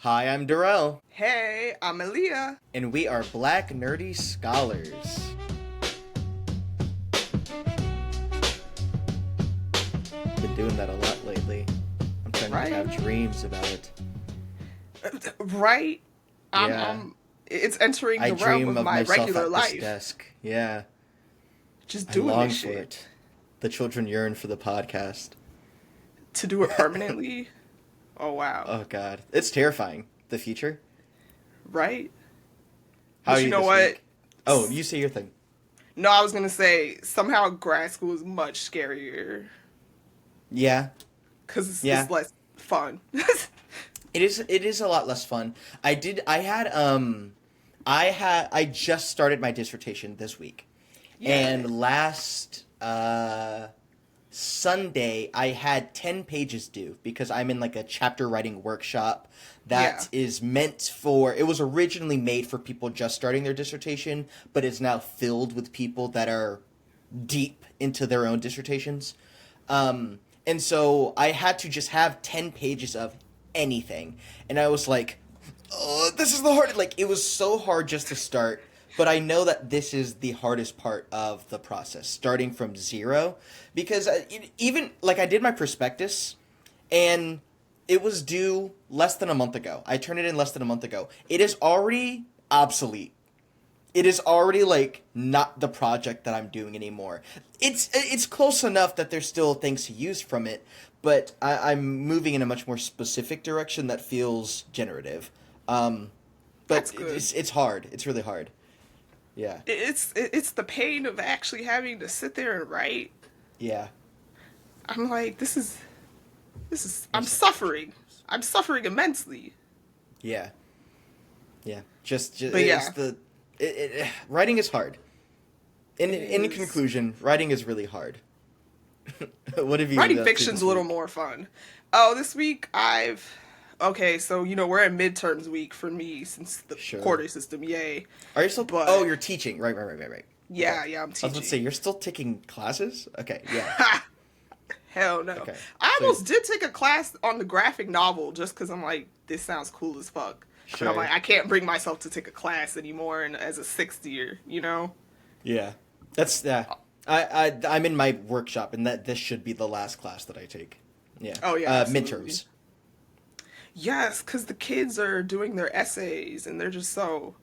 Hi, I'm Darrell, Hey, I'm Elia. and we are Black Nerdy Scholars. Been doing that a lot lately. I'm starting to Right? have dreams about it. Right? I'm, Yeah, I'm, it's entering I the realm dream of of my myself regular at this life. desk. Yeah, Just I doing this long for shit. it. The children yearn for the podcast. To do it permanently? Oh, wow. Oh God, it's terrifying. The future. Right? How are But you you know this what? week? Oh, you say your thing. No, I was gonna say, somehow grad school is much scarier. Yeah, Because it's yeah. less fun. It is a lot less fun. I just started my dissertation this week. Yeah. And last Sunday I had 10 pages due because I'm in like a chapter writing workshop Yeah. that is meant for it was originally made for people just starting their dissertation, but is now filled with people that are deep into their own dissertations. And so I had to just have 10 pages of anything. And I was like, oh, this is the hard. Like, it was so hard just to start. But I know that this is the hardest part of the process, starting from zero. Because even, like, I did my prospectus, and it was due less than a month ago. I turned it in less than a month ago. It is already obsolete. It is already like not the project that I'm doing anymore. It's close enough that there's still things to use from it, but I'm moving in a much more specific direction that feels generative. But That's good. it's hard. It's really hard. Yeah, It's the pain of actually having to sit there and write. yeah. I'm like, I'm It's, suffering. I'm suffering immensely. yeah, yeah. Just But it's yeah, writing is hard. it In is. conclusion, writing is really hard. What have you been Writing up to fiction's this a little week? more fun. Oh, this week okay, so we're in midterms week for me since the Sure. quarter system, yay. Are you still? Oh, But you're teaching. Right. Okay. yeah, I'm I was about to say teaching. you're still taking classes. Okay. Yeah. Ha! Hell no. Okay. I So almost did take a class on the graphic novel just because I'm like, this sounds cool as fuck. But I'm sure. like, I can't bring myself to take a class anymore and as a sixth year, you know? Yeah. That's yeah. I'm in my workshop, and that this should be the last class that I take. Yeah. Oh yeah, absolutely. Midterms. Yes, because the kids are doing their essays and they're just so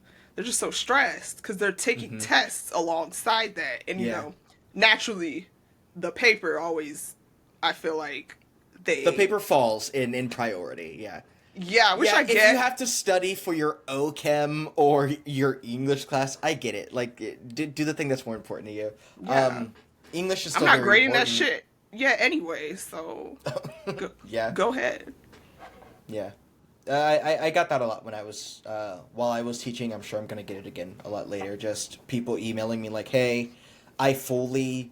stressed because they're taking Mm-hmm. tests alongside that, and Yeah. naturally, the paper always, I feel like The they, paper falls in priority. Yeah. yeah, which Yeah, I if you get. have to study for your OChem or your English class, I get it. Like, do the thing that's more important to you. Yeah, English is I'm still not very grading that important. shit. Yeah, anyway, so go, Yeah. go ahead. Yeah. I got that a lot when I was while I was teaching. I'm sure I'm gonna get it again a lot later. Just people emailing me like, "Hey, I fully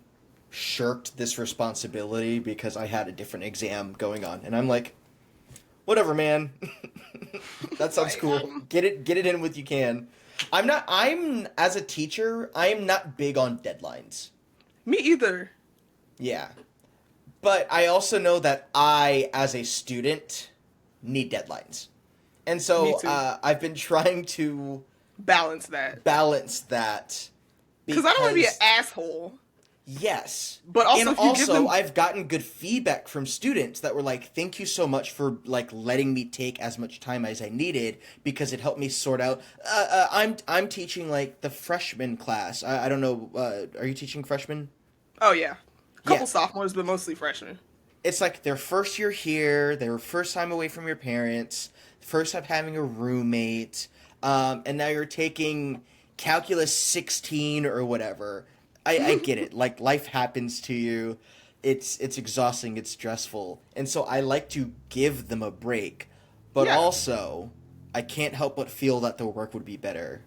shirked this responsibility because I had a different exam going on," and I'm like, "Whatever, man. That sounds Like, cool. Get it in with you can." I'm as a teacher, I'm not big on deadlines. me either. Yeah, but I also know that I, as a student, need deadlines. And Me so too. I've been trying to Balance that balance that because I don't want to be an because, asshole, yes. but And also if you give also, them, I've gotten good feedback from students that were like, thank you so much for like letting me take as much time as I needed because it helped me sort out. I'm teaching like the freshman class. I don't know. Are you teaching freshmen? oh yeah, a Yeah. couple sophomores, but mostly freshmen. It's like their first year here, their first time away from your parents, first time having a roommate, and now you're taking calculus 16 or whatever. I get it. Like life happens to you. It's exhausting, it's stressful. And so I like to give them a break, but Yeah, also I can't help but feel that the work would be better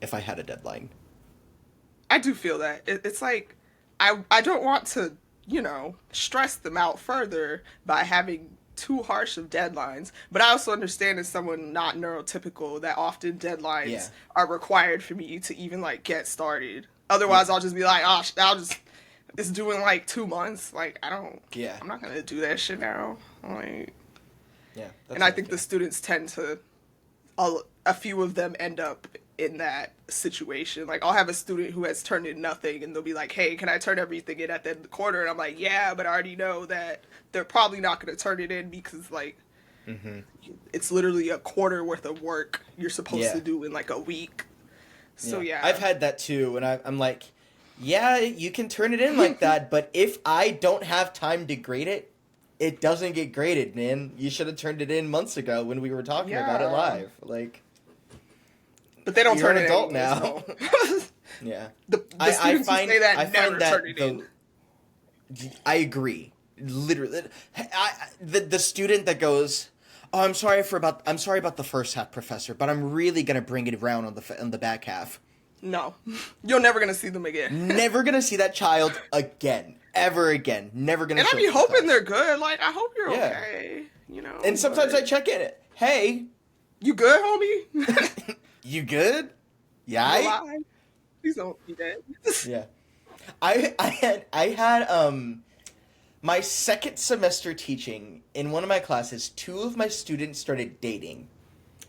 if I had a deadline. I do feel that. It's like I don't want to, stress them out further by having too harsh of deadlines. But I also understand as someone not neurotypical that often Yeah. deadlines are required for me to even like get started. Otherwise, Yeah. I'll just be like, oh, I'll just it's due in like 2 months. Like Yeah. I'm not gonna do that shit now. Like, Yeah, and that's I how I think the feel. students tend to a few of them end up in that situation. Like, I'll have a student who has turned in nothing, and they'll be like, "Hey, can I turn everything in at the end of the quarter?" And I'm like, "Yeah, but I already know that they're probably not going to turn it in because like it's literally a quarter worth of work you're supposed to do in like a week." So yeah. I've had that too, and I'm like, yeah, you can turn it in like that, but if I don't have time to grade it, it doesn't get graded, man. You should have turned it in months ago when we were talking about it live. Like, but they don't you're turn an it adult anyway, now. So. Yeah, The students who say that never turn it in. I agree. Literally, the student that goes, "Oh, I'm sorry about the first half, professor, but I'm really gonna bring it around on the back half." No, you're never gonna see them again. Never gonna see that child again, ever again. Never gonna. And I be hoping they're good. Like, I hope you're okay. You know. And sometimes I check in. Hey, you good, homie? You good? Yeah. Please don't be dead. Yeah. I had my second semester teaching in one of my classes. Two of my students started dating.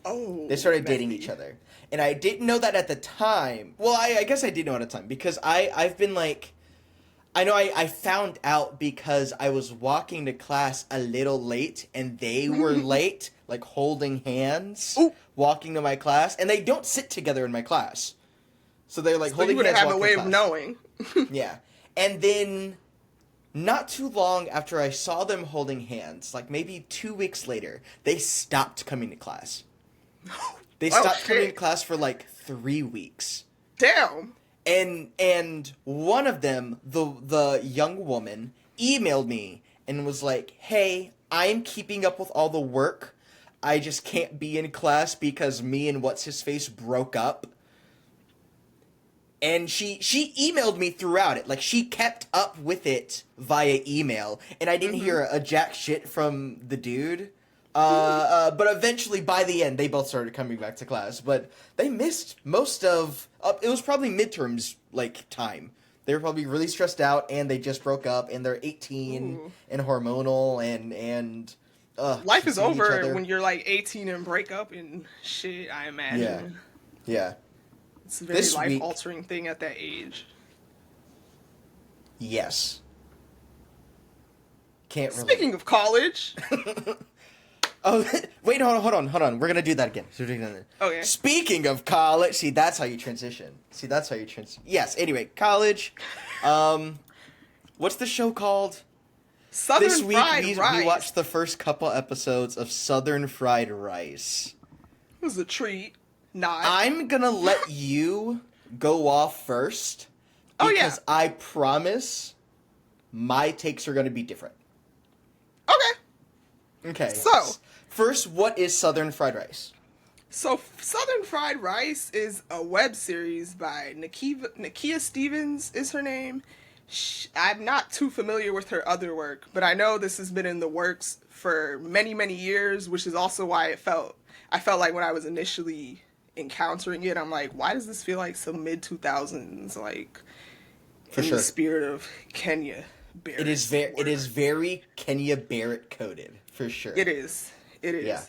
Oh. They started dating each other. And I didn't know that at the time. Well, I guess I did know at the time because I've been like, I know I found out because I was walking to class a little late and they were late, like holding hands, walking to my class, and they don't sit together in my class. So they're like holding hands. You would have a way of knowing. Yeah. And then not too long after I saw them holding hands, like maybe 2 weeks later, they stopped coming to class. They stopped coming to class for like 3 weeks. Damn. And one of them, the young woman, emailed me and was like, "Hey, I'm keeping up with all the work. I just can't be in class because me and what's-his-face broke up." And she emailed me throughout it. Like, she kept up with it via email. And I didn't hear a jack shit from the dude. But eventually, by the end, they both started coming back to class. But they missed most of... it was probably midterms, like, time. They were probably really stressed out, and they just broke up, and they're 18 and hormonal, and life is over when you're, like, 18 and break up and shit, I imagine. Yeah. It's a very life-altering thing at that age. Yes. Can't relate. Speaking of college... Oh, wait, hold on. We're going to do that again. Okay. Speaking of college, see, that's how you transition. Yes, anyway, college. What's the show called? Southern this week, Fried Rice. We watched the first couple episodes of Southern Fried Rice. It was a treat. Not. I'm going to let you go off first. Because I promise my takes are going to be different. Okay. So, first, what is Southern Fried Rice? So, Southern Fried Rice is a web series by Nakia Stevens is her name. I'm not too familiar with her other work, but I know this has been in the works for many, many years, which is also why I felt like when I was initially encountering it, I'm like, why does this feel like some mid-2000s, like, in the spirit of Kenya Barrett? It is very Kenya Barrett coded. For sure. It is. Yeah.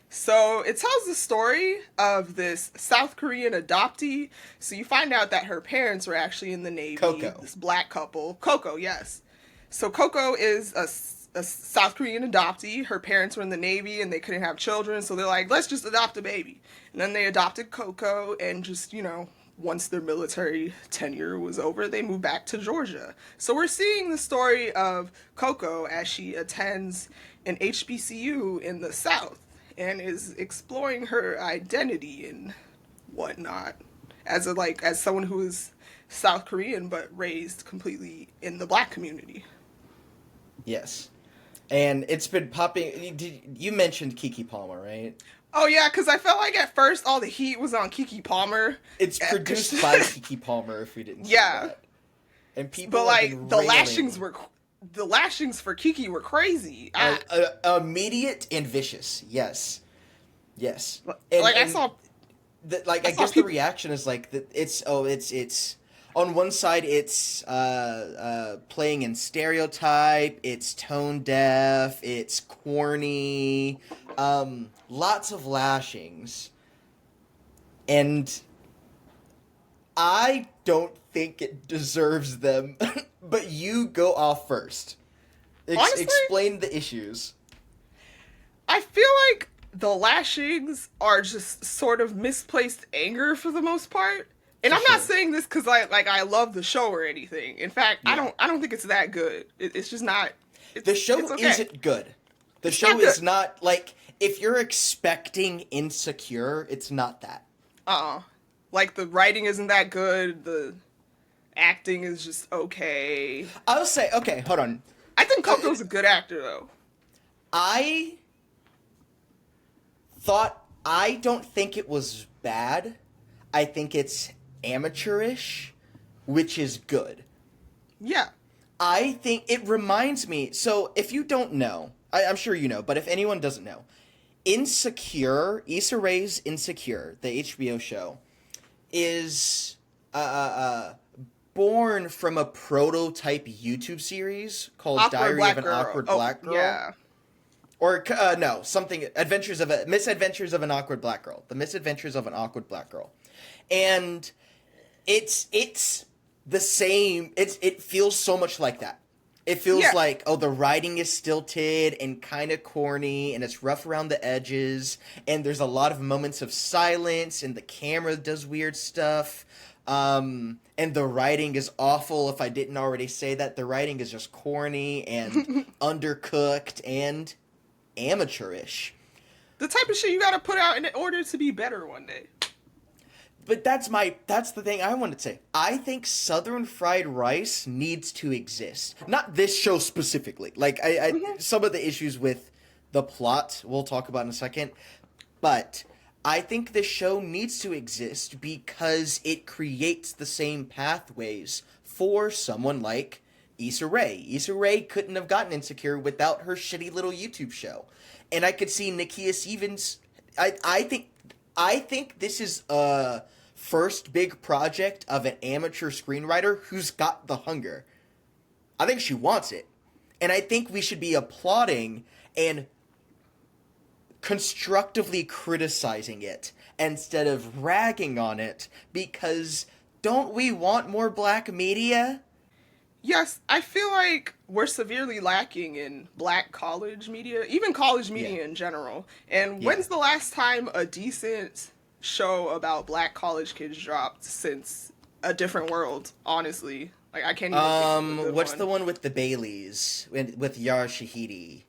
So it tells the story of this South Korean adoptee. So you find out that her parents were actually in the Navy. Coco. This black couple. Coco, yes. So Coco is a South Korean adoptee. Her parents were in the Navy and they couldn't have children. So they're like, let's just adopt a baby. And then they adopted Coco and just, once their military tenure was over, they moved back to Georgia. So we're seeing the story of Coco as she attends an HBCU in the South and is exploring her identity and whatnot as someone who is South Korean but raised completely in the black community. Yes. And it's been popping. You mentioned Keke Palmer, right? Oh, yeah, because I felt like at first all the heat was on Keke Palmer. It's produced by Keke Palmer, if we didn't say that. And people the lashings for Keke were crazy. Immediate and vicious. Yes. I guess the reaction is like it's on one side it's playing in stereotype, it's tone deaf, it's corny, lots of lashings. And I don't think it deserves them, but you go off first. Honestly, Explain the issues. I feel like the lashings are just sort of misplaced anger for the most part. And For I'm not sure. saying this because I love the show or anything. In fact, Yeah. I don't think it's that good. It's just not. The show it's okay. isn't good. The It's show not good. is not, like, if you're expecting Insecure, it's not that. Like the writing isn't that good. The acting is just okay. I'll say, okay, hold on. I think Coco's a good actor though. I I don't think it was bad. I think it's amateurish, which is good. Yeah. I think it reminds me. So, if you don't know, I'm sure you know, but if anyone doesn't know, Insecure, Issa Rae's Insecure, the HBO show, is born from a prototype YouTube series called Awkward Diary Black of an Girl. Awkward Oh, Black Girl. yeah. Or no, something Misadventures of an Awkward Black Girl. The Misadventures of an Awkward Black Girl. And it's the same. It feels so much like that. It feels like, oh, the writing is stilted and kind of corny, and it's rough around the edges, and there's a lot of moments of silence, and the camera does weird stuff. And the writing is awful. If I didn't already say that, the writing is just corny and undercooked and amateurish. The type of shit you gotta put out in order to be better one day. But that's the thing I wanted to say. I think Southern Fried Rice needs to exist. Not this show specifically. Like, some of the issues with the plot we'll talk about in a second. But I think this show needs to exist because it creates the same pathways for someone like Issa Rae. Issa Rae couldn't have gotten Insecure without her shitty little YouTube show. And I could see Nikia Stevens. I think this is a first big project of an amateur screenwriter who's got the hunger. I think she wants it. And I think we should be applauding and constructively criticizing it instead of ragging on it, because don't we want more black media? Yes, I feel like we're severely lacking in black college media, even college media in general. And when's the last time a decent show about black college kids dropped since A Different World, honestly? Like, I can't even think of a good what's one. the one with the Baileys with Yara Shahidi?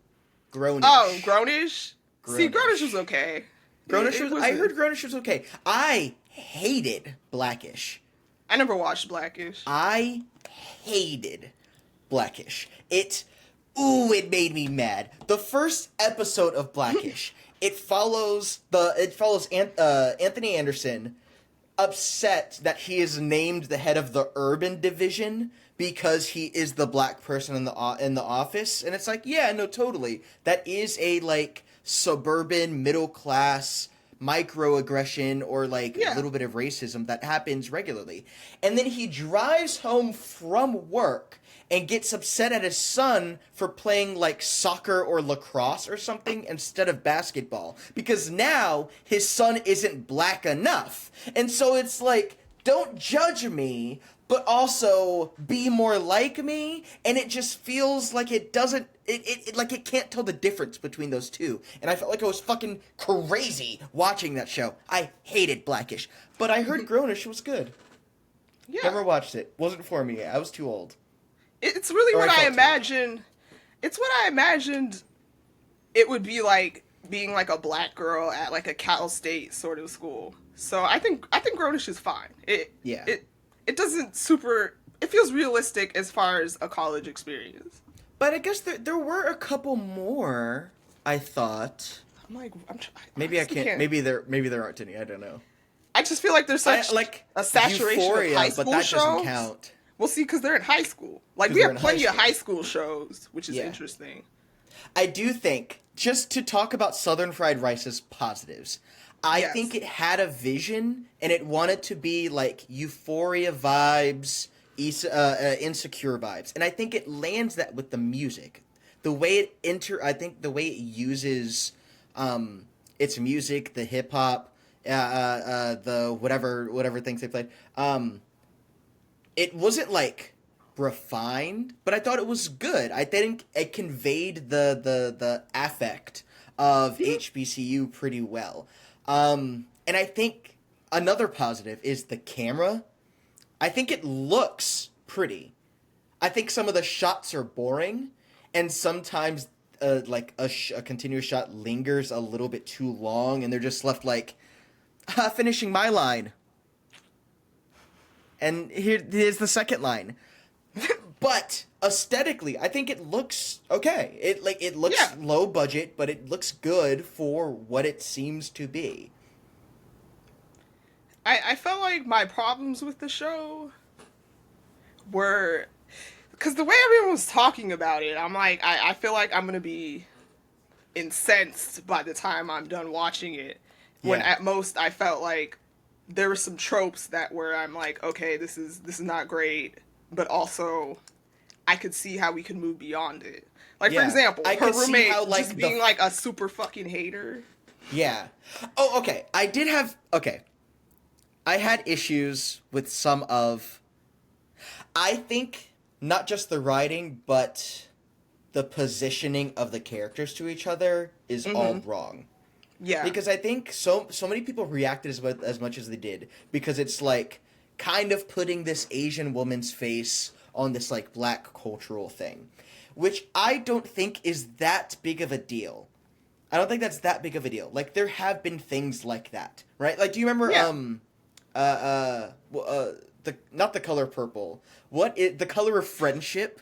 Grownish. Oh, Grownish? See, Grownish. Grownish was okay. I heard Grownish was okay. I hated Blackish. I never watched Blackish. I hated Blackish. It made me mad. The first episode of Blackish, it follows Anthony Anderson upset that he is named the head of the urban division because he is the black person in the office, and it's like, yeah, no, totally. That is a like suburban middle class microaggression or like a little bit of racism that happens regularly. And then he drives home from work and gets upset at his son for playing like soccer or lacrosse or something instead of basketball, because now his son isn't black enough. And so it's like, don't judge me, but also be more like me. And it just feels like it doesn't, like it can't tell the difference between those two. And I felt like I was fucking crazy watching that show. I hated Blackish, but I heard Grownish was good. Yeah. Never watched it. Wasn't for me. I was too old. It's really what I imagined. It's what I imagined it would be like being like a black girl at like a Cal State sort of school. So I think Grownish is fine. It doesn't super. It feels realistic as far as a college experience. But I guess there were a couple more. I thought. Maybe I can't. Maybe there aren't any. I don't know. I just feel like there's such a saturation Euphoria, of high school but that shows. doesn't count. Well, see, because they're in high school. Like, we have plenty of high school shows, which is interesting. I do think, just to talk about Southern Fried Rice's positives, I think it had a vision, and it wanted to be, like, Euphoria vibes, Insecure vibes. And I think it lands that with the music. The way I think the way it uses its music, the hip-hop, the whatever things they played. It wasn't like refined, but I thought it was good. I think it conveyed the affect of HBCU pretty well. And I think another positive is the camera. I think it looks pretty. I think some of the shots are boring, and sometimes like a continuous shot lingers a little bit too long, and they're just left like, finishing my line. And here's the second line. But aesthetically, I think it looks okay. It looks low budget, but it looks good for what it seems to be. I felt like my problems with the show were because the way everyone was talking about it, I'm like, I feel like I'm gonna be incensed by the time I'm done watching it. When at most I felt like there were some tropes that where I'm like, okay, this is not great, but also I could see how we could move beyond it. Like, for example, her roommate just being like a super fucking hater. Yeah. Oh, okay. I had issues with some of... I think not just the writing, but the positioning of the characters to each other is all wrong. Yeah. Because I think so many people reacted as much as they did, because it's like kind of putting this Asian woman's face on this like black cultural thing, which I don't think is that big of a deal. I don't think that's that big of a deal. Like, there have been things like that, right? Like, do you remember not The Color Purple? The Color of Friendship?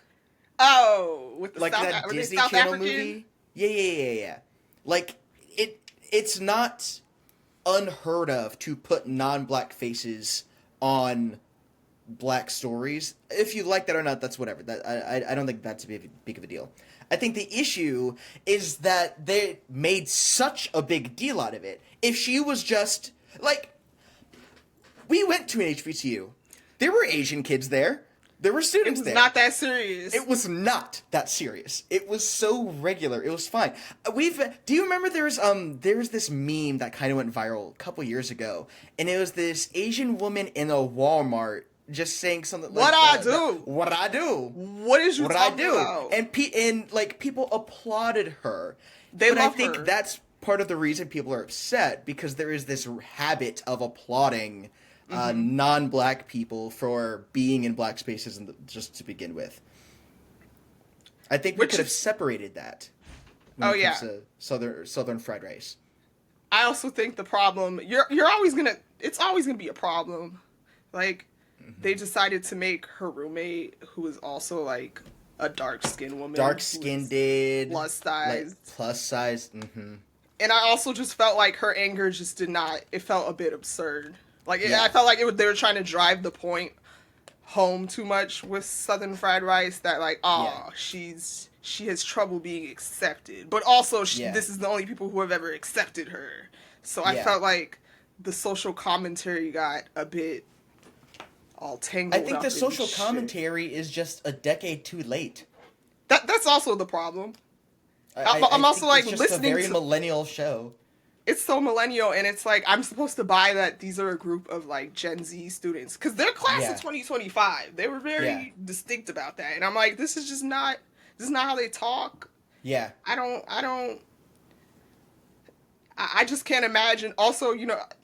Oh, with the like that Disney Channel movie? Yeah. Like, it's not unheard of to put non-black faces on black stories. If you like that or not, that's whatever. I don't think that's big of a deal. I think the issue is that they made such a big deal out of it. If she was just like, we went to an HBCU, there were Asian kids there. There were students there. It was not that serious. It was not that serious. It was so regular. It was fine. Do you remember there was this meme that kind of went viral a couple years ago, and it was this Asian woman in a Walmart just saying something like, what I do? What is you talking about? And like, people applauded her. But I think that's part of the reason people are upset, because there is this habit of applauding non-black people for being in black spaces just to begin with. I think we could have separated that when it comes to Southern fried rice. I also think the problem, it's always gonna be a problem. Like, they decided to make her roommate, who is also like a dark-skinned woman, plus size. And I also just felt like her anger just it felt a bit absurd. Like, I felt like they were trying to drive the point home too much with Southern fried rice, that like, she has trouble being accepted, but also this is the only people who have ever accepted her. So I felt like the social commentary got a bit all tangled up. I think the social commentary is just a decade too late. That's also the problem. I'm also like, it's just listening a very millennial show. It's so millennial, and it's like, I'm supposed to buy that these are a group of like Gen Z students, because they're class of 2025. They were very distinct about that, and I'm like, this is not how they talk. Yeah. I just can't imagine. Also,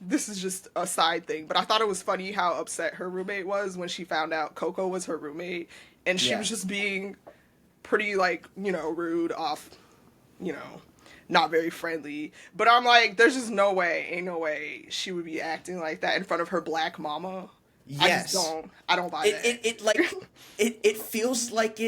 this is just a side thing, but I thought it was funny how upset her roommate was when she found out Coco was her roommate, and she was just being pretty like, rude off, not very friendly. But I'm like, there's just ain't no way she would be acting like that in front of her black mama. Yes. I don't buy that. It feels like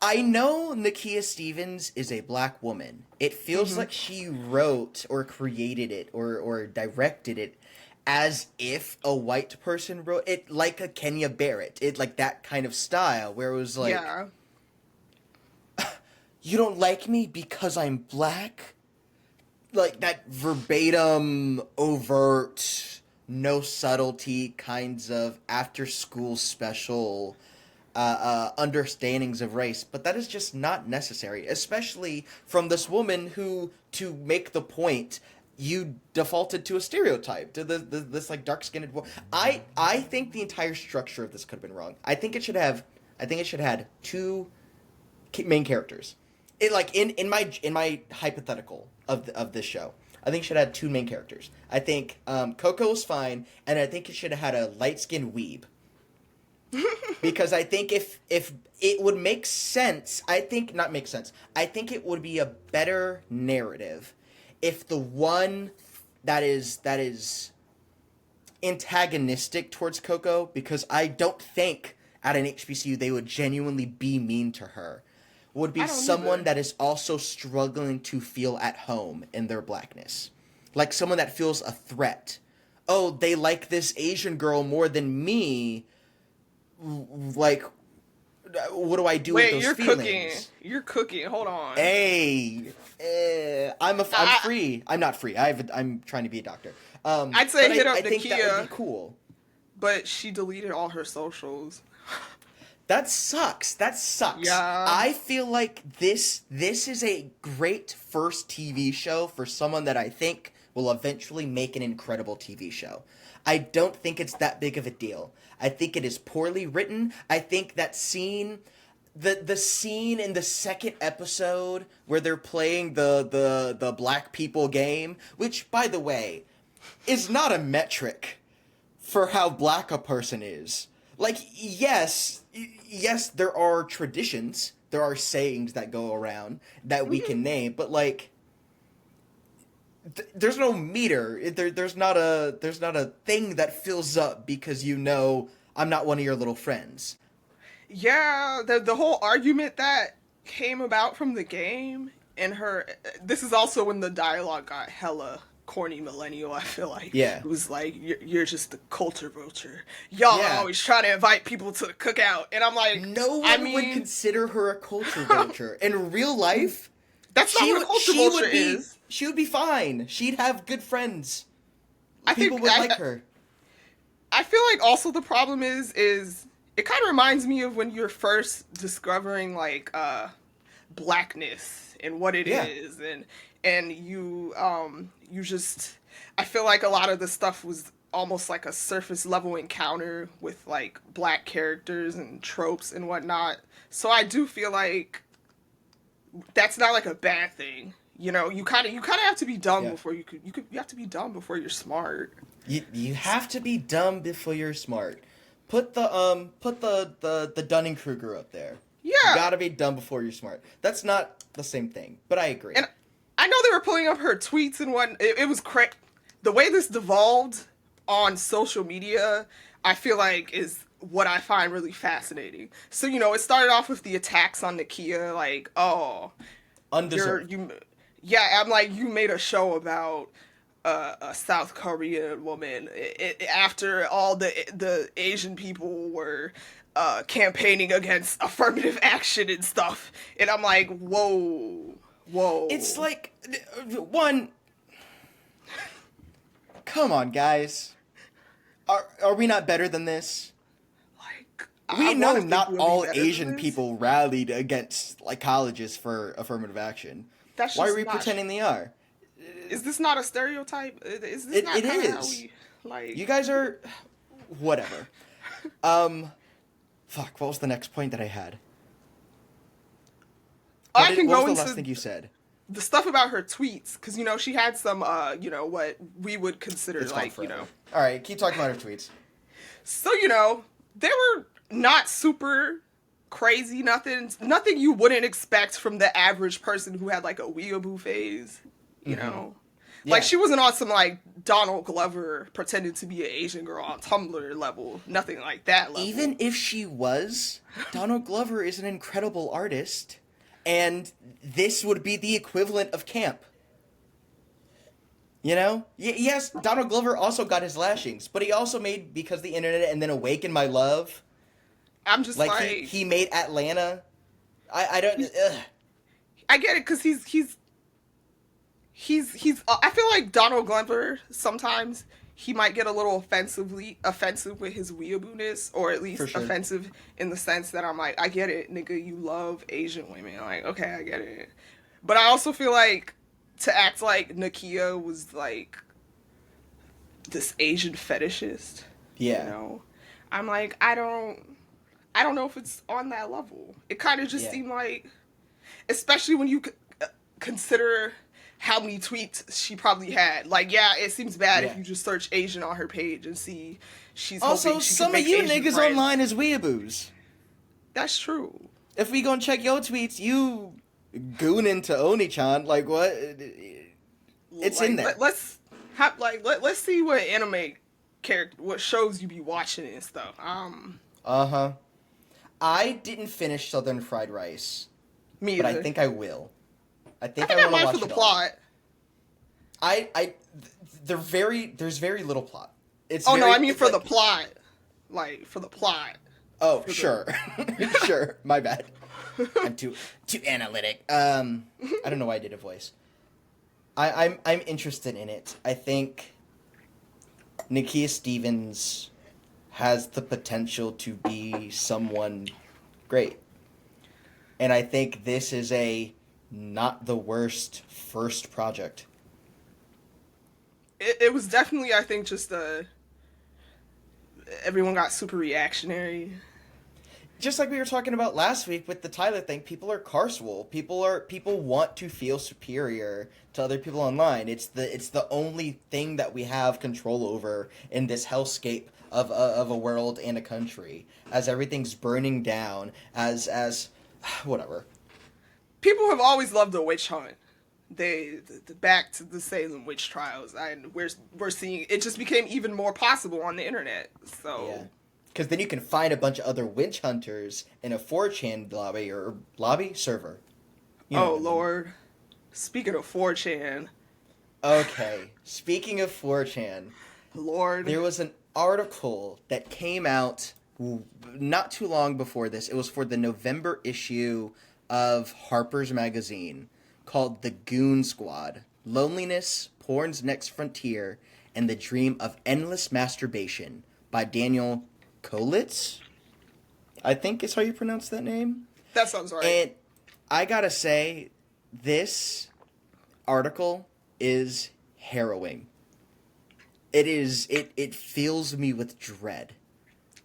I know Nakia Stevens is a black woman. It feels like she wrote or created it or directed it as if a white person wrote it, like a Kenya Barrett. It like that kind of style where it was like, you don't like me because I'm black? Like that verbatim, overt, no subtlety kinds of after-school special understandings of race. But that is just not necessary, especially from this woman who, to make the point, you defaulted to a stereotype, to this like dark-skinned boy. I think the entire structure of this could have been wrong. I think it should have had two main characters. It like in my hypothetical of this show, I think it should have had two main characters. I think Coco was fine, and I think it should have had a light-skinned weeb. Because I think if it would make sense, I think it would be a better narrative if the one that is antagonistic towards Coco, because I don't think at an HBCU they would genuinely be mean to her, would be someone that is also struggling to feel at home in their blackness. Like someone that feels a threat. Oh, they like this Asian girl more than me. Like, what do I do with those feelings? You're cooking. Hold on. Hey, I'm free. I'm not free. I'm trying to be a doctor. I'd say hit up I think Nakia, that would be cool. But she deleted all her socials. That sucks. Yeah. I feel like this is a great first TV show for someone that I think will eventually make an incredible TV show. I don't think it's that big of a deal. I think it is poorly written. I think that scene, the scene in the second episode where they're playing the black people game, which, by the way, is not a metric for how black a person is. Like, yes, there are traditions, there are sayings that go around that we can name, but like, there's no meter. There's not a thing that fills up because I'm not one of your little friends. Yeah, the whole argument that came about from the game and her. This is also when the dialogue got hella corny millennial. I feel like it was like you're just a culture vulture. Y'all are always trying to invite people to the cookout, and I'm like, no one would consider her a culture vulture in real life. That's not what a culture vulture is. She would be fine. She'd have good friends. People would like her. I feel like also the problem is it kind of reminds me of when you're first discovering like blackness and what it is, and you just, I feel like a lot of the stuff was almost like a surface level encounter with like black characters and tropes and whatnot. So I do feel like that's not like a bad thing. You know, you kind of have to be dumb before you have to be dumb before you're smart. You have to be dumb before you're smart. Put the Dunning-Kruger up there. Yeah. You gotta be dumb before you're smart. That's not the same thing, but I agree. And I know they were pulling up her tweets and what it was the way this devolved on social media, I feel like is what I find really fascinating. So, you know, it started off with the attacks on Nakia, like, oh, undeserved. I'm like, you made a show about a South Korean woman after all the Asian people were campaigning against affirmative action and stuff, and I'm like, whoa. It's like, come on, guys. Are we not better than this? Like, we know not all Asian people rallied against like colleges for affirmative action. Why are we pretending they are? Is this not a stereotype? Is this not kind of how we like? You guys are, whatever. Fuck. What was the next point that I had? I can go into the last into thing you said. The stuff about her tweets, because you know she had some, what we would consider like, you know. All right, keep talking about her tweets. So you know they were not super crazy, nothing you wouldn't expect from the average person who had like a weeaboo phase, you know. Yeah. Like she wasn't on some like Donald Glover pretending to be an Asian girl on Tumblr level, nothing like that level. Even if she was, Donald Glover is an incredible artist, and this would be the equivalent of camp. You know? Yes, Donald Glover also got his lashings, but he also made Because of the Internet and then Awaken My Love. I'm just like he made Atlanta. I don't. I get it because he's. I feel like Donald Glover sometimes he might get a little offensive with his weeaboo-ness, or at least offensive in the sense that I'm like, I get it, nigga, you love Asian women. I'm like, okay, I get it, but I also feel like to act like Nakia was like this Asian fetishist. Yeah. You know, I'm like, I don't know if it's on that level. It kind of just Yeah. seemed like, especially when you consider how many tweets she probably had. Like, yeah, it seems bad if you just search Asian on her page and see she's Also, hoping she some can make of you Asian niggas friends. online is weeaboos. That's true. If we go and check your tweets, you gooning to Oni-chan, like what? It's like, in there. Let's see what anime character, what shows you be watching and stuff. Uh-huh. I didn't finish Southern Fried Rice, Me but either. I think I will. I think I want to mind watch for the it all. plot. There's very little plot. It's Oh very, no, I mean for the plot. Like for the plot. Oh, sure. Sure. My bad. I'm too analytic. I don't know why I did a voice. I'm interested in it. I think Nakia Stevens has the potential to be someone great. And I think this is a not the worst first project. It was definitely, I think, just everyone got super reactionary. Just like we were talking about last week with the Tyler thing, people are carswole. People want to feel superior to other people online. It's the only thing that we have control over in this hellscape of a world and a country. As everything's burning down, as whatever. People have always loved a witch hunt. The back to the Salem witch trials, and we're seeing it just became even more possible on the internet. So. Yeah. Because then you can find a bunch of other witch hunters in a 4chan lobby server. You know Oh, what I mean. Lord. Speaking of 4chan. Okay. Speaking of 4chan. Lord. There was an article that came out not too long before this. It was for the November issue of Harper's Magazine called The Goon Squad. Loneliness, Porn's Next Frontier, and the Dream of Endless Masturbation by Daniel Kolitz, I think is how you pronounce that name. That sounds right. And I gotta say, this article is harrowing. It fills me with dread.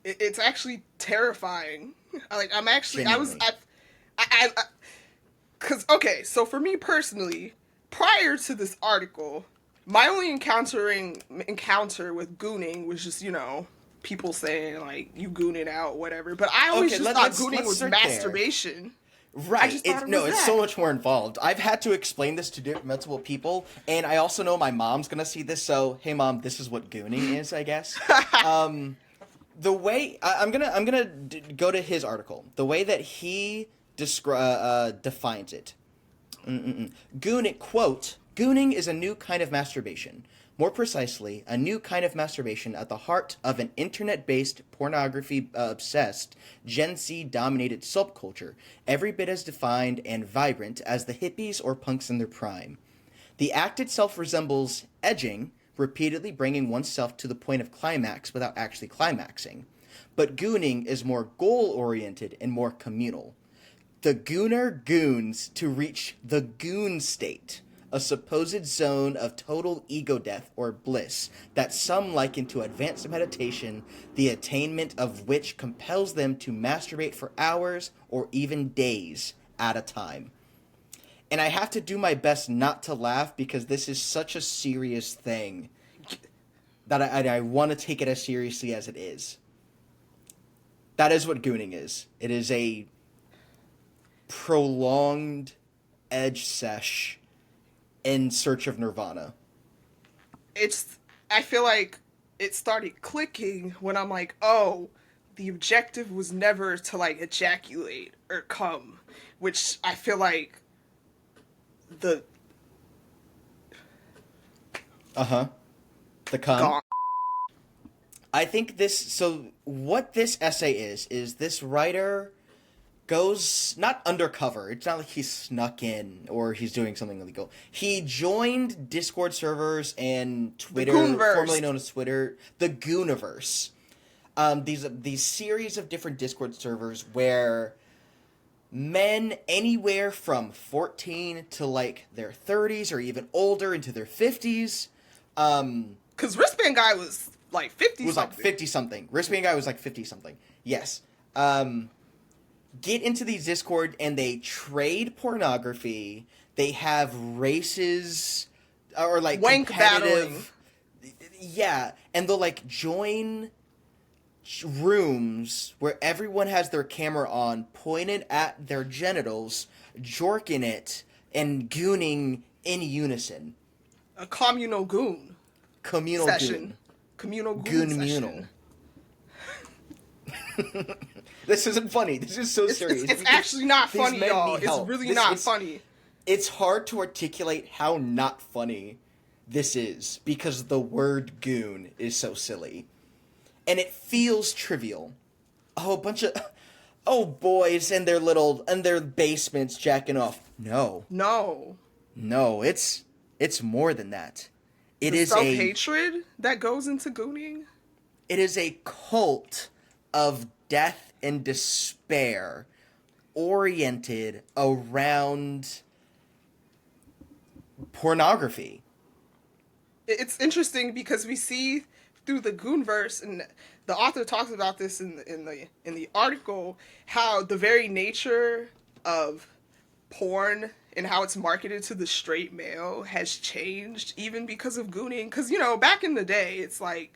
It's actually terrifying. Like, I'm actually, Genuinely. because, okay, so for me personally, prior to this article, my only encounter with gooning was just, people saying, like, you goon it out, whatever. But I always thought gooning was masturbation. Right. It's so much more involved. I've had to explain this to multiple people, and I also know my mom's gonna see this, so, hey mom, this is what gooning is, I guess. The way, I'm gonna go to his article. The way that he defines it. Gooning, quote, gooning is a new kind of masturbation. More precisely, a new kind of masturbation at the heart of an internet-based, pornography-obsessed, Gen Z-dominated subculture, every bit as defined and vibrant as the hippies or punks in their prime. The act itself resembles edging, repeatedly bringing oneself to the point of climax without actually climaxing. But gooning is more goal-oriented and more communal. The gooner goons to reach the goon state, a supposed zone of total ego death or bliss that some liken to advanced meditation, the attainment of which compels them to masturbate for hours or even days at a time. And I have to do my best not to laugh because this is such a serious thing that I want to take it as seriously as it is. That is what gooning is. It is a prolonged edge sesh in search of nirvana. I feel like it started clicking when I'm like, oh, the objective was never to, like, ejaculate or come, which I feel like the The cum. gone. I think what this essay is this writer goes not undercover. It's not like he snuck in or he's doing something illegal. He joined Discord servers and Twitter, formerly known as Twitter, the Gooniverse. These series of different Discord servers where men anywhere from 14 to like their 30s or even older into their 50s. Because Wristband Guy was like 50 was something. like 50 something. Wristband Guy was like 50 something. Yes. Get into these Discord and they trade pornography. They have races or like Wank competitive. battling. Yeah, and they'll like join rooms where everyone has their camera on, pointed at their genitals, jorking it, and gooning in unison. A communal goon Communal session. goon. Communal Goon session. This isn't funny. This is so serious. It's actually not these funny, men y'all. need It's help. really not funny. It's hard to articulate how not funny this is because the word goon is so silly. And it feels trivial. Oh, a bunch of boys in their basements jacking off. No, it's more than that. It The is self-hatred that goes into gooning. It is a cult of death and despair oriented around pornography. It's interesting because we see through the Goonverse, and the author talks about this in the article, how the very nature of porn and how it's marketed to the straight male has changed even because of gooning. Because, you know, back in the day, it's like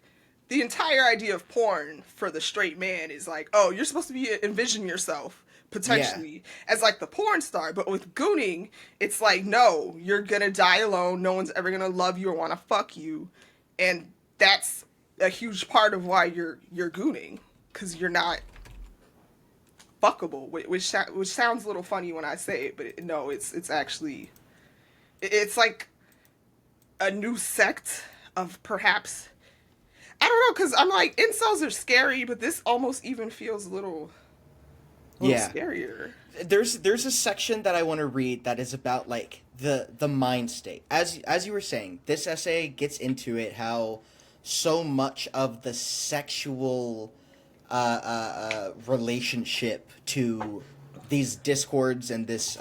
the entire idea of porn for the straight man is like, oh, you're supposed to be envision yourself potentially as like the porn star. But with gooning, it's like, no, you're gonna die alone. No one's ever gonna love you or want to fuck you. And that's a huge part of why you're gooning, because you're not fuckable, which sounds a little funny when I say it, but no, it's actually, it's like a new sect of perhaps, I don't know, because I'm like, incels are scary, but this almost even feels a little scarier. There's a section that I want to read that is about like the mind state. As you were saying, this essay gets into it, how so much of the sexual relationship to these discords and this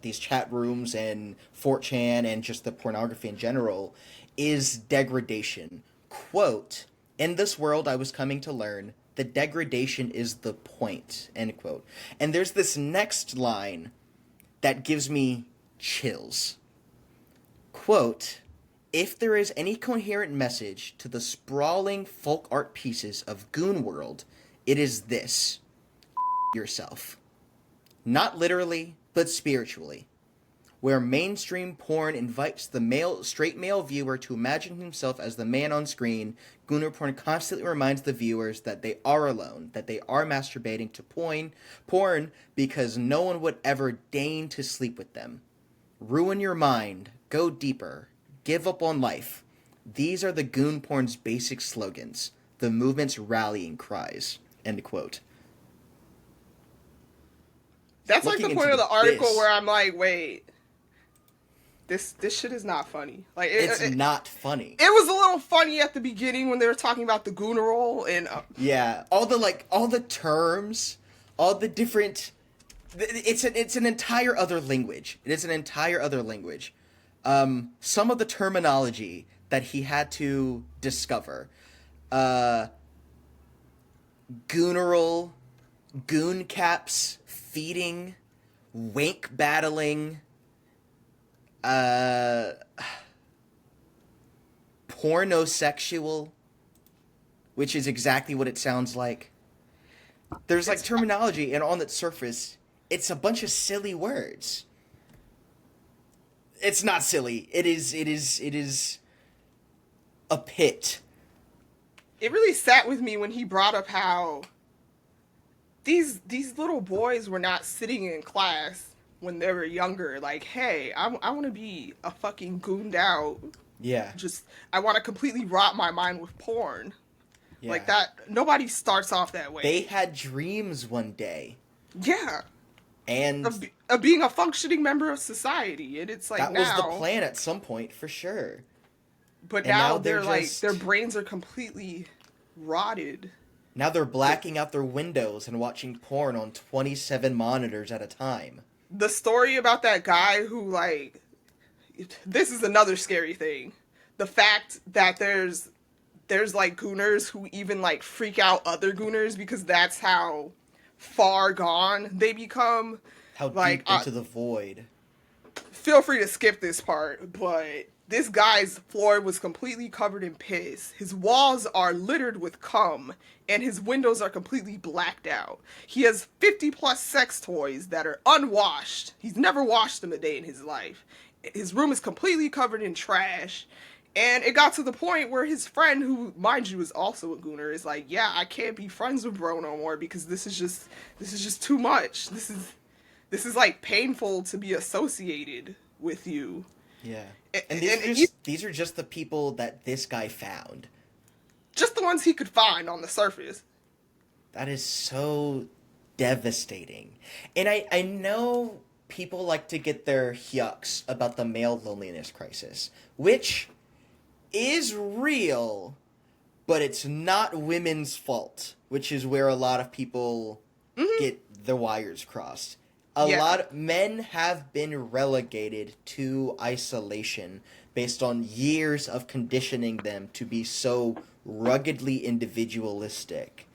these chat rooms and 4chan and just the pornography in general is degradation. Quote, "In this world I was coming to learn, the degradation is the point," end quote. And there's this next line that gives me chills. Quote, "If there is any coherent message to the sprawling folk art pieces of Goon World, it is this: yourself. Not literally, but spiritually. Where mainstream porn invites the straight male viewer to imagine himself as the man on screen, Gooner porn constantly reminds the viewers that they are alone, that they are masturbating to porn because no one would ever deign to sleep with them. Ruin your mind, go deeper, give up on life. These are the Goon porn's basic slogans, the movement's rallying cries," end quote. That's Looking like the point of the article abyss, where I'm like, wait, this shit is not funny. Like it's not funny. It was a little funny at the beginning when they were talking about the Goonerol and yeah, all the terms, all the different. It's an entire other language. It is an entire other language. Some of the terminology that he had to discover, goonerol, goon caps, feeding, wank battling, pornosexual, which is exactly what it sounds like. There's like terminology, and on the surface, it's a bunch of silly words. It's not silly. It is a pit. it really sat with me when he brought up how these little boys were not sitting in class when they were younger, like, hey, I want to be a fucking gooned out. Yeah. Just, I want to completely rot my mind with porn. Yeah. Like that, nobody starts off that way. They had dreams one day. Yeah. And of being a functioning member of society. And it's like that now, was the plan at some point, for sure. but And now now they're like, just... their brains are completely rotted. Now they're blacking out their windows and watching porn on 27 monitors at a time. The story about that guy who, like, this is another scary thing. The fact that there's like gooners who even like freak out other gooners because that's how far gone they become. How Like, deep into the void. feel free to skip this part, but this guy's floor was completely covered in piss. His walls are littered with cum, and his windows are completely blacked out. He has 50 plus sex toys that are unwashed. He's never washed them a day in his life. His room is completely covered in trash. And it got to the point where his friend, who, mind you, is also a gooner, is like, yeah, I can't be friends with bro no more because this is just too much. This is like painful to be associated with you. Yeah. And these are just the people that this guy found. Just the ones he could find on the surface. That is so devastating. And I know people like to get their yucks about the male loneliness crisis, which is real, but it's not women's fault, which is where a lot of people get the wires crossed. A lot of men have been relegated to isolation based on years of conditioning them to be so ruggedly individualistic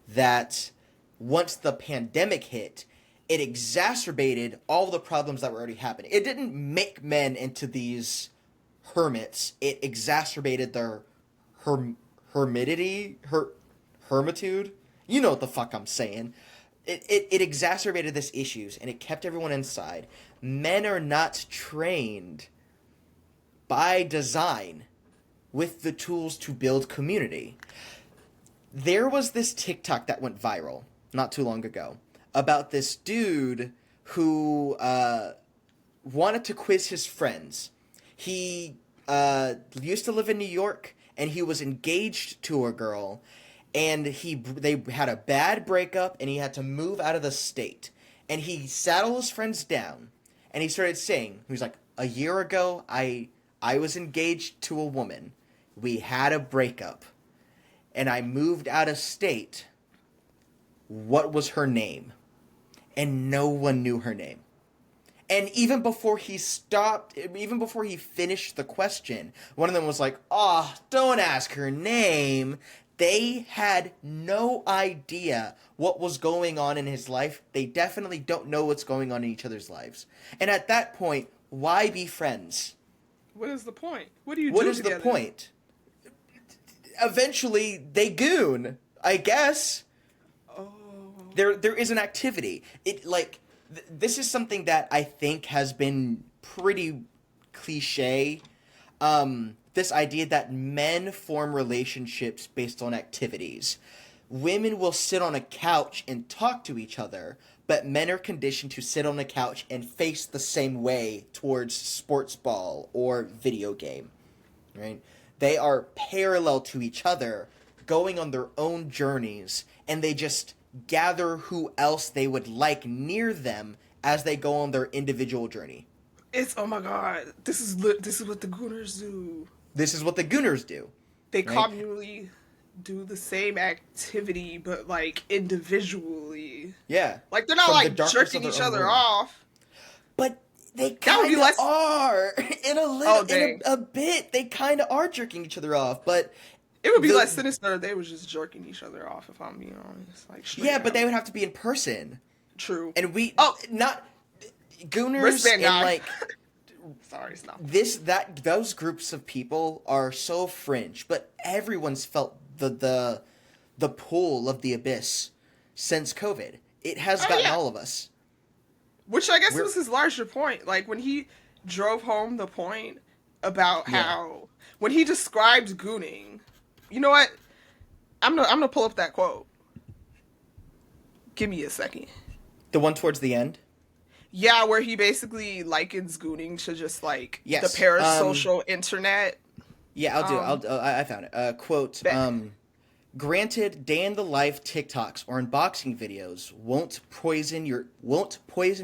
that once the pandemic hit, it exacerbated all the problems that were already happening. It didn't make men into these hermits. It exacerbated their hermitude. You know what the fuck I'm saying. It exacerbated this issues, and it kept everyone inside. Men are not trained by design with the tools to build community. There was this TikTok that went viral not too long ago about this dude who wanted to quiz his friends. He used to live in New York, and he was engaged to a girl, and they had a bad breakup, and he had to move out of the state. And he sat all his friends down, and he started saying, he was like, a year ago, I was engaged to a woman. We had a breakup, and I moved out of state. What was her name? And no one knew her name. And even before he finished the question, one of them was like, "Oh, don't ask her name." They had no idea what was going on in his life. They definitely don't know what's going on in each other's lives. And at that point, why be friends? What is the point? What do you do What is together? the point? Eventually, they goon, I guess. Oh. There is an activity. This is something that I think has been pretty cliche. This idea that men form relationships based on activities. Women will sit on a couch and talk to each other, but men are conditioned to sit on a couch and face the same way towards sports ball or video game, right? They are parallel to each other, going on their own journeys, and they just gather who else they would like near them as they go on their individual journey. It's, oh my god, this is what the Gooners do. This is what the Gooners do. They right? communally do the same activity, but like individually. Yeah. Like they're not From the like darkness jerking of their each own other room. off. But they That would kind be of less- are. In a little, Oh, dang. a bit. They kind of are jerking each other off, but It would be less sinister if they was just jerking each other off, if I'm being honest. Like, yeah, but up. they would have to be in person. True. And we not Gooners Wristband and guy. like Sorry, stop. those groups of people are so fringe, but everyone's felt the pull of the abyss since COVID. It has gotten all of us. Which I guess was his larger point. Like when he drove home the point about how when he described gooning, you know what? I'm gonna pull up that quote. Give me a second. The one towards the end? Yeah, where he basically likens gooning to just like Yes. the parasocial internet. Yeah, I found it. Quote, granted, day in the life TikToks or unboxing videos won't poison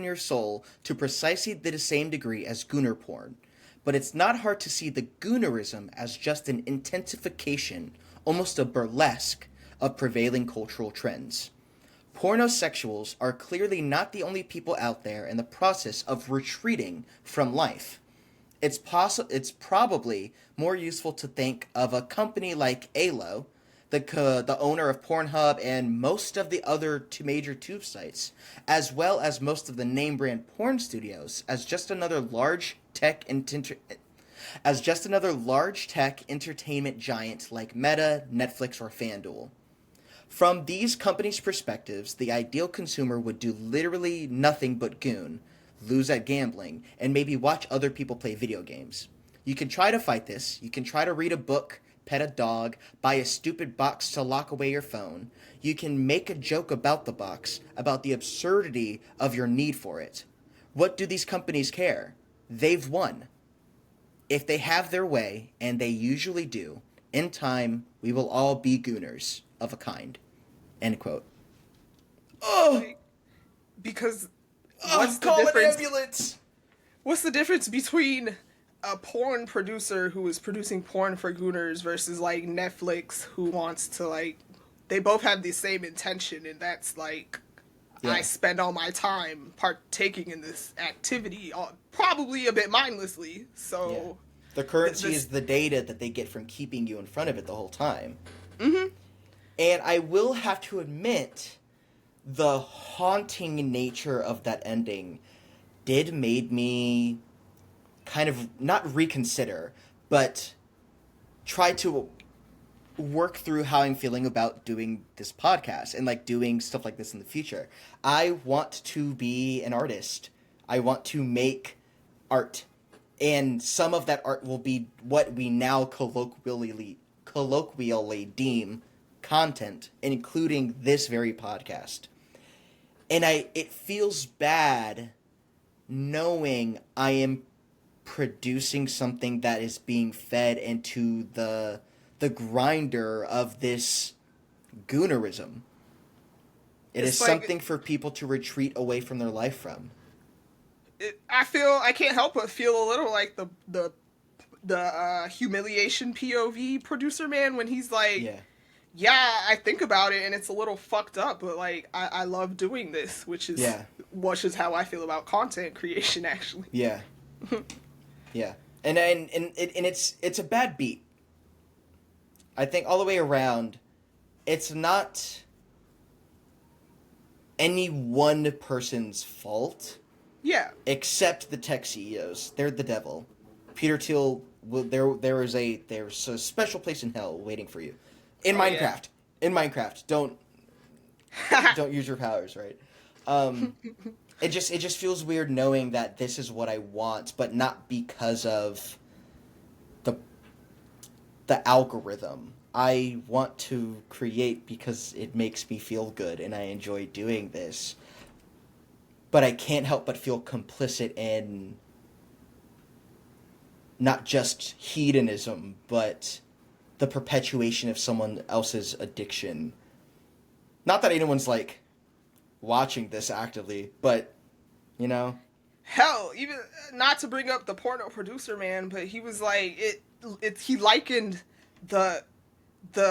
your soul to precisely the same degree as gooner porn. But it's not hard to see the goonerism as just an intensification, almost a burlesque, of prevailing cultural trends. Pornosexuals are clearly not the only people out there in the process of retreating from life. It's probably more useful to think of a company like Alo, the owner of Pornhub and most of the other two major tube sites, as well as most of the name brand porn studios, as just another large tech entertainment giant like Meta, Netflix, or FanDuel. From these companies' perspectives, the ideal consumer would do literally nothing but goon, lose at gambling, and maybe watch other people play video games. You can try to fight this. You can try to read a book, pet a dog, buy a stupid box to lock away your phone. You can make a joke about the box, about the absurdity of your need for it. What do these companies care? They've won. If they have their way, and they usually do, in time, we will all be gooners of a kind. End quote. Oh! Because what's the difference? Ambulance! What's the difference between a porn producer who is producing porn for gooners versus like Netflix who wants to like, they both have the same intention, and that's like, yeah. I spend all my time partaking in this activity, probably a bit mindlessly. So yeah. The currency is the data that they get from keeping you in front of it the whole time. Mm-hmm. And I will have to admit, the haunting nature of that ending did made me kind of not reconsider, but try to work through how I'm feeling about doing this podcast and like doing stuff like this in the future. I want to be an artist. I want to make art. And some of that art will be what we now colloquially deem content, including this very podcast. And it feels bad knowing I am producing something that is being fed into the grinder of this goonerism. It is something for people to retreat away from their life from. I can't help but feel a little like the humiliation POV producer man when he's like, yeah, I think about it and it's a little fucked up, but like I love doing this, which is how I feel about content creation actually. Yeah. Yeah. And it's a bad beat. I think all the way around, it's not any one person's fault. Yeah. Except the tech CEOs. They're the devil. Peter Thiel, there's a special place in hell waiting for you. In Minecraft. Yeah. In Minecraft. Don't use your powers, right? It just feels weird knowing that this is what I want, but not because of the algorithm. I want to create because it makes me feel good and I enjoy doing this. But I can't help but feel complicit in not just hedonism, but the perpetuation of someone else's addiction. Not that anyone's, like, watching this actively, but, you know? Hell, even, not to bring up the porno producer man, but he was like, he likened the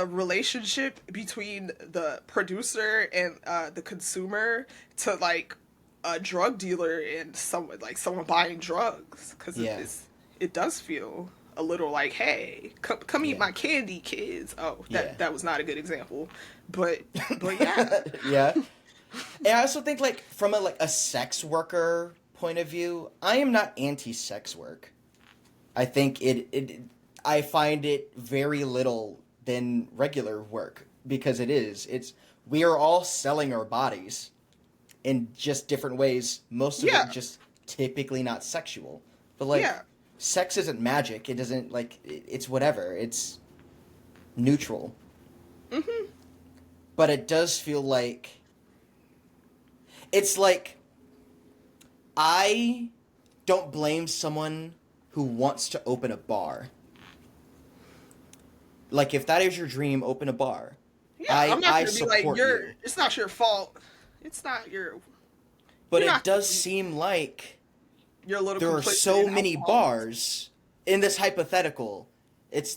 relationship between the producer and the consumer to, like, a drug dealer and someone buying drugs, because it does feel a little like, hey, come eat my candy, kids. Oh, that was not a good example, but yeah. Yeah. And I also think, like, from a sex worker point of view, I am not anti-sex work. I think I find it very little than regular work, because we are all selling our bodies in just different ways, most of it just typically not sexual. But, sex isn't magic. It doesn't, it's whatever. It's neutral. Mm-hmm. But it does feel like... It's like... I don't blame someone who wants to open a bar. Like, if that is your dream, open a bar. Yeah, I'm not going to be like, it's not your fault. It's not your... But it does seem like you're a little there are so many bars in this hypothetical.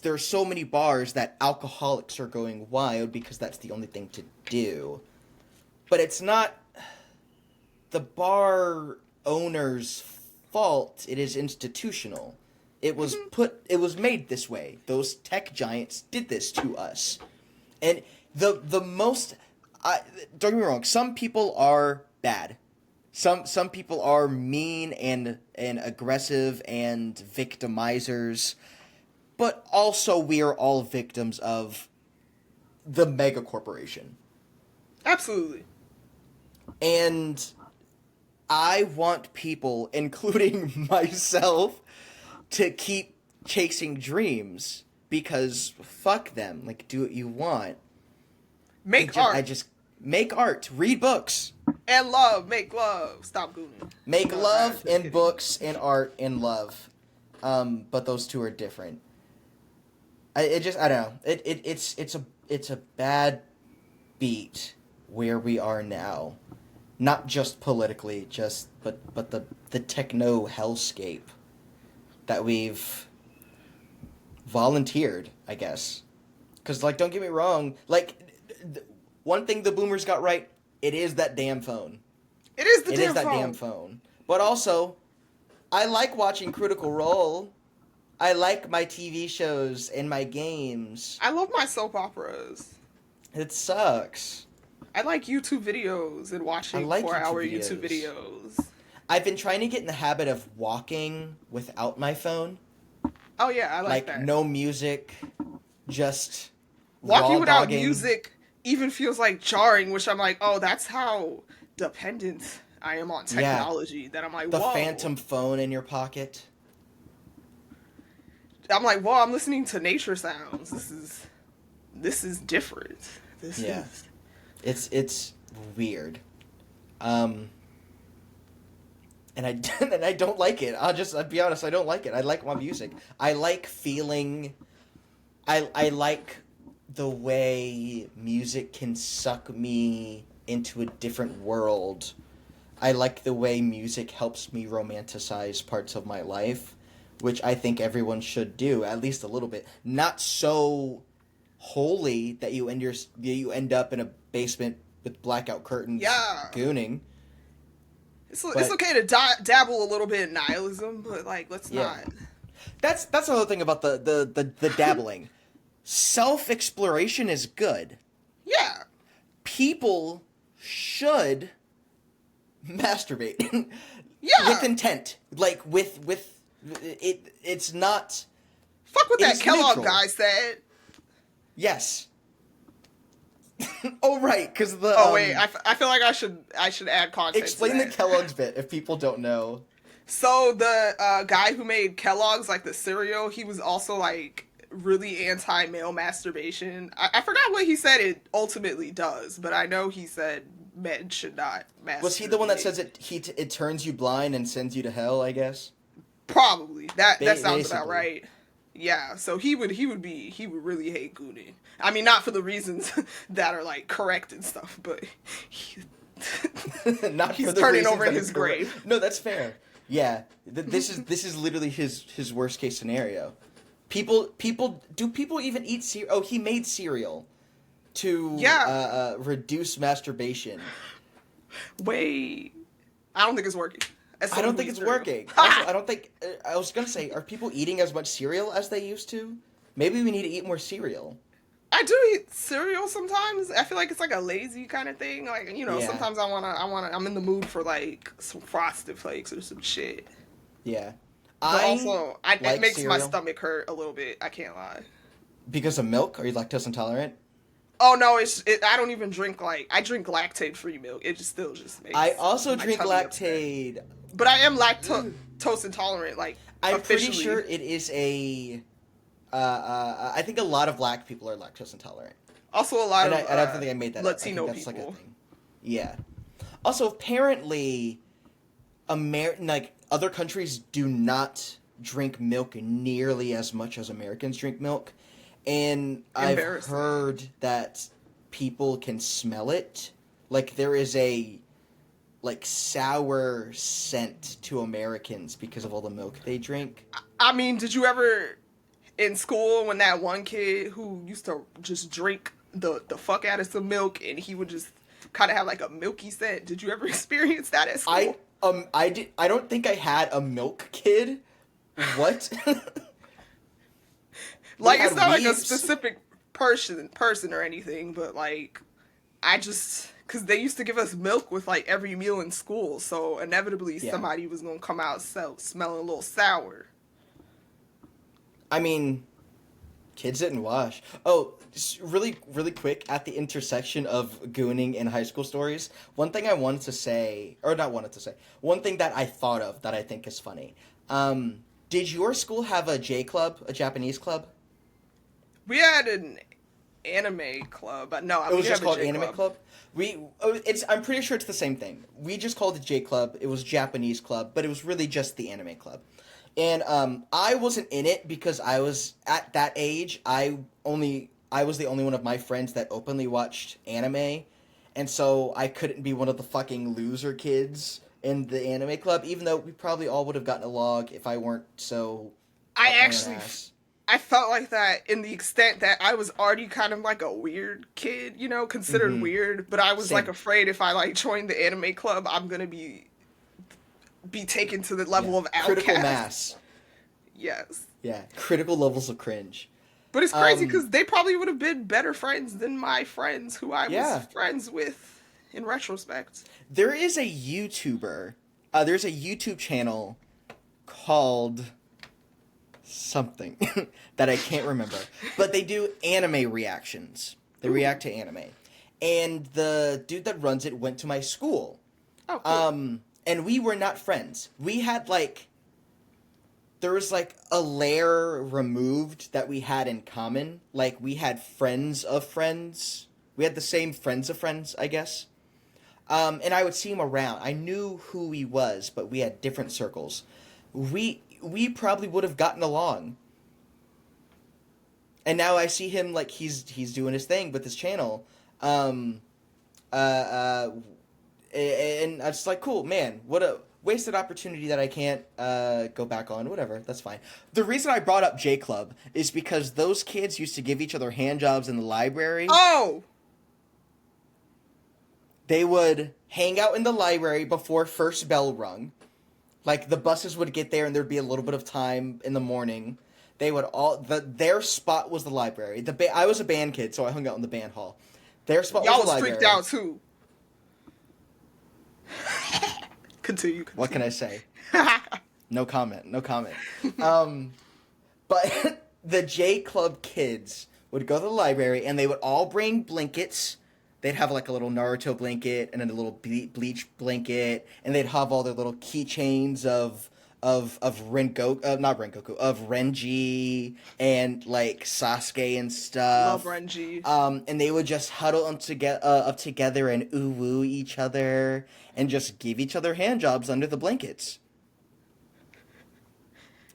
there's so many bars that alcoholics are going wild because that's the only thing to do. But it's not the bar owner's fault. It is institutional. It was made this way. Those tech giants did this to us. And the most don't get me wrong, some people are bad. Some people are mean and aggressive and victimizers. But also we are all victims of the mega corporation. Absolutely. And I want people, including myself, to keep chasing dreams because fuck them. Like, do what you want. Make art. Make art. Read books. And love. Make love. Stop Gooning. Make love and books and art and love. But those two are different. I don't know. It's a bad beat where we are now. Not just politically, but the techno hellscape that we've volunteered, I guess. Because, like, don't get me wrong, like, one thing the boomers got right, it is that damn phone. It is that damn phone. But also, I like watching Critical Role. I like my TV shows and my games. I love my soap operas. It sucks. I like YouTube videos and watching 4-hour YouTube videos. I've been trying to get in the habit of walking without my phone. Oh yeah, I like that. No music, just walking without dogging. Music even feels like jarring, which I'm like, oh, that's how dependent I am on technology. Yeah. That I'm like, the whoa. phantom phone in your pocket. I'm like, whoa, I'm listening to nature sounds. This is different. It's weird. And I don't like it. I'll be honest, I don't like it. I like my music. I like feeling I like the way music can suck me into a different world. I like the way music helps me romanticize parts of my life, which I think everyone should do, at least a little bit. Not so wholly that you end up in a basement with blackout curtains gooning. It's okay to dabble a little bit in nihilism, but like let's not. That's the whole thing about the dabbling. Self-exploration is good. Yeah. People should masturbate. Yeah. With intent. Like with it's not. Fuck what that Kellogg guy said. Yes. Oh right, because the. Oh wait, I feel like I should add context. Explain the Kellogg's bit if people don't know. So the guy who made Kellogg's, like the cereal, he was also like really anti-male masturbation. I forgot what he said it ultimately does, but I know he said men should not masturbate. Was he the one that says it turns you blind and sends you to hell, I guess? Probably. That sounds about right. Yeah, so he would really hate Gooning. I mean, not for the reasons that are like correct and stuff, but he's turning over in his grave. No, that's fair. Yeah, this is literally his worst case scenario. People even eat cereal? Oh, he made cereal to reduce masturbation. Wait, I don't think it's working. I don't think it's working. Also, I don't think. I was gonna say, are people eating as much cereal as they used to? Maybe we need to eat more cereal. I do eat cereal sometimes. I feel like it's like a lazy kind of thing. Like, you know, sometimes I'm in the mood for like some Frosted Flakes or some shit. Yeah. But also, it makes cereal. My stomach hurt a little bit. I can't lie. Because of milk? Are you lactose intolerant? Oh no, I don't even drink I drink lactate-free milk. It just makes. I also drink Lactaid. But I am lactose intolerant. Like, I'm pretty sure it is a. I think a lot of black people are lactose intolerant. Also, a lot of I don't think I made that Latino up. I think that's people. Like a thing. Yeah. Also, apparently, other countries do not drink milk nearly as much as Americans drink milk, and I've heard that people can smell it. Like, there is a sour scent to Americans because of all the milk they drink. I mean, did you ever in school when that one kid who used to just drink the fuck out of some milk and he would just kind of have like a milky scent. Did you ever experience that at school? I don't think I had a milk kid. What? Like it's not like a specific person or anything, but like I just because they used to give us milk with like every meal in school, so inevitably somebody was gonna come out smelling a little sour. I mean, kids didn't wash. Oh, just really, really quick, at the intersection of gooning and high school stories, one thing I wanted to say, or not wanted to say, one thing that I thought of that I think is funny. Did your school have a J club, a Japanese club? We had an anime club, but no, It was just called J Anime Club. I'm pretty sure it's the same thing. We just called it J Club. It was Japanese club, but it was really just the Anime Club. And I wasn't in it because I was at that age. I was the only one of my friends that openly watched anime, and so I couldn't be one of the fucking loser kids in the Anime Club. Even though we probably all would have gotten along if I weren't so. I felt like that in the extent that I was already kind of like a weird kid, you know, considered weird, but I was like afraid if I like joined the Anime Club, I'm gonna be taken to the level of outcast. Critical mass. Yes. Yeah, critical levels of cringe. But it's crazy because they probably would have been better friends than my friends who I was friends with in retrospect. There is a YouTuber. There's a YouTube channel called something that I can't remember. But they do anime reactions. They react to anime. And the dude that runs it went to my school. Oh, cool. And we were not friends. We had, like... There was, like, a layer removed that we had in common. Like, we had friends of friends. We had the same friends of friends, I guess. And I would see him around. I knew who he was, but we had different circles. We probably would have gotten along. And now I see him, like, he's doing his thing with his channel. And I was like, cool, man, what a wasted opportunity that I can't go back on. Whatever, that's fine. The reason I brought up J Club is because those kids used to give each other hand jobs in the library. Oh! They would hang out in the library before first bell rung. Like, the buses would get there and there'd be a little bit of time in the morning. They would their spot was the library. I was a band kid, so I hung out in the band hall. Their spot was the library. Y'all was freaked out, too. Continue. What can I say? No comment. But the J Club kids would go to the library, and they would all bring blankets. They'd have, like, a little Naruto blanket and then a little Bleach blanket, and they'd have all their little keychains of Rengoku, not Rengoku, of Renji and, like, Sasuke and stuff. Love Renji. And they would just huddle up together and ooh-woo each other and just give each other hand jobs under the blankets.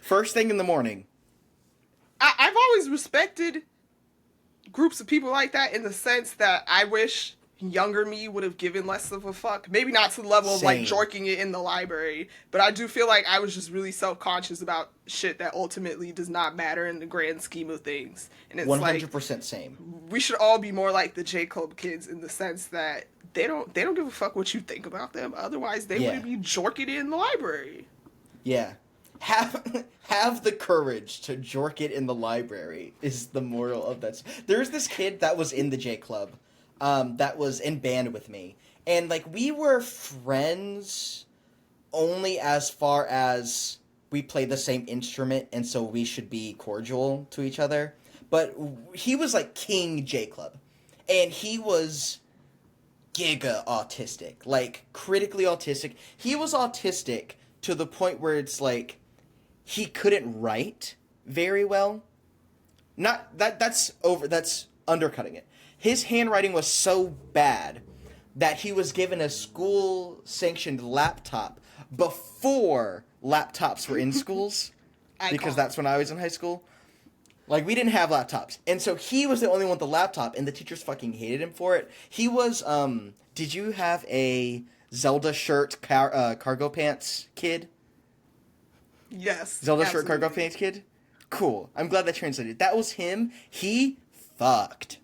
First thing in the morning. I've always respected groups of people like that in the sense that I wish younger me would have given less of a fuck. Maybe not to the level of like jorking it in the library, but I do feel like I was just really self-conscious about shit that ultimately does not matter in the grand scheme of things. And it's 100% like, same. We should all be more like the J Club kids in the sense that they don't give a fuck what you think about them. Otherwise, they wouldn't be jorking it in the library. Yeah. Have the courage to jork it in the library is the moral of that. There's this kid that was in the J Club that was in band with me. And, like, we were friends only as far as we played the same instrument, and so we should be cordial to each other. But he was, like, King J Club. And he was giga autistic. Like, critically autistic. He was autistic to the point where it's, like, he couldn't write very well. That's undercutting it. His handwriting was so bad that he was given a school-sanctioned laptop before laptops were in schools. Because that's when I was in high school. Like, we didn't have laptops. And so he was the only one with the laptop, and the teachers fucking hated him for it. He was, did you have a Zelda shirt cargo pants kid? Yes. Zelda shirt cargo pants kid? Cool. I'm glad that translated. That was him. He fucked.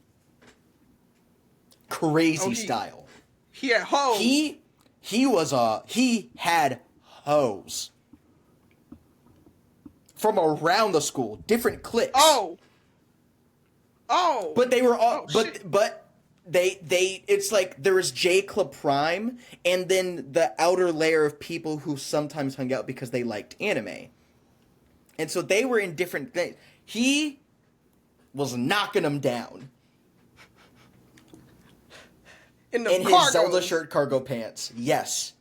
Crazy style. He had hoes. He had hoes. From around the school, different cliques. Oh. But they were all shit. but they it's like there was J Club Prime and then the outer layer of people who sometimes hung out because they liked anime. And so they were in different things. He was knocking them down. In his Zelda shirt cargo pants. Yes.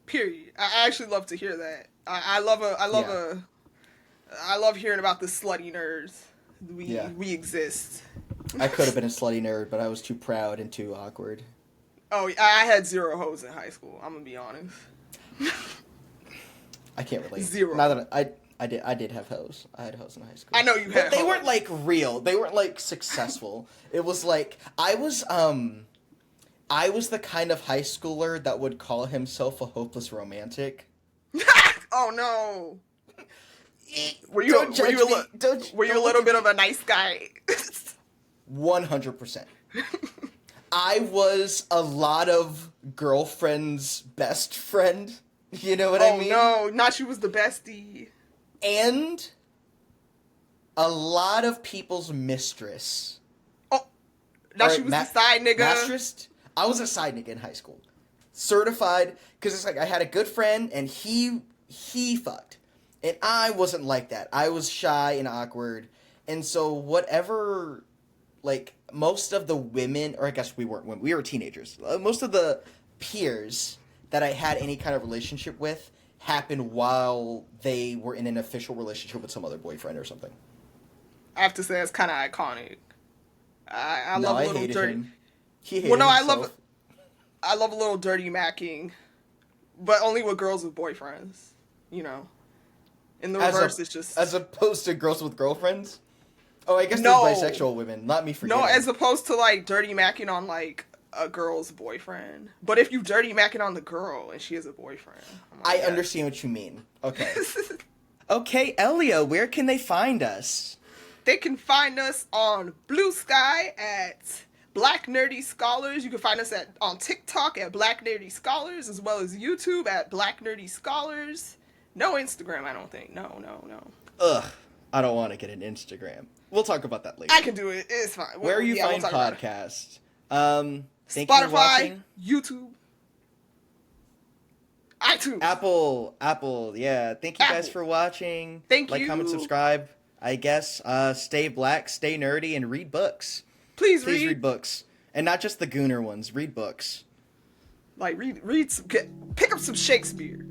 Period. I actually love to hear that. I love hearing about the slutty nerds. We exist. I could have been a slutty nerd, but I was too proud and too awkward. Oh, I had 0 hoes in high school. I'm gonna be honest. I can't relate. 0. Now that I did have hoes. I had hoes in high school. I know you had. But they weren't like real. They weren't like successful. It was like I was the kind of high schooler that would call himself a hopeless romantic. Oh no. Were you a little bit of a nice guy? 100%. I was a lot of girlfriend's best friend. You know what I mean? Oh no, not she was the bestie. And a lot of people's mistress. Oh, now she was the side nigga. Mistress? I was a side nigga in high school. Certified, because it's like I had a good friend and he fucked. And I wasn't like that. I was shy and awkward. And so whatever, like, most of the women, or I guess we weren't women, we were teenagers. Most of the peers that I had any kind of relationship with happened while they were in an official relationship with some other boyfriend or something. I have to say, it's kind of iconic. I love a little dirty. Him. He hated himself. I love a little dirty macking, but only with girls with boyfriends. You know, in the reverse, it's just as opposed to girls with girlfriends. Oh, I guess no. there's bisexual women. Not me forgetting. No, as opposed to like dirty macking on like a girl's boyfriend. But if you dirty macking on the girl and she has a boyfriend, I understand what you mean. Okay. Okay, Elia, where can they find us? They can find us on Blue Sky at Black Nerdy Scholars. You can find us on TikTok at Black Nerdy Scholars, as well as YouTube at Black Nerdy Scholars. No Instagram, I don't think. No. Ugh, I don't want to get an Instagram. We'll talk about that later. I can do it. It's fine. Where you find podcasts? Thank Spotify, you for watching. YouTube, iTunes, Apple. Yeah. Thank you guys for watching. Thank you. Like, comment, subscribe. I guess. Stay black, stay nerdy, and read books. Please read books, and not just the Gooner ones. Read books. Like read some. Pick up some Shakespeare.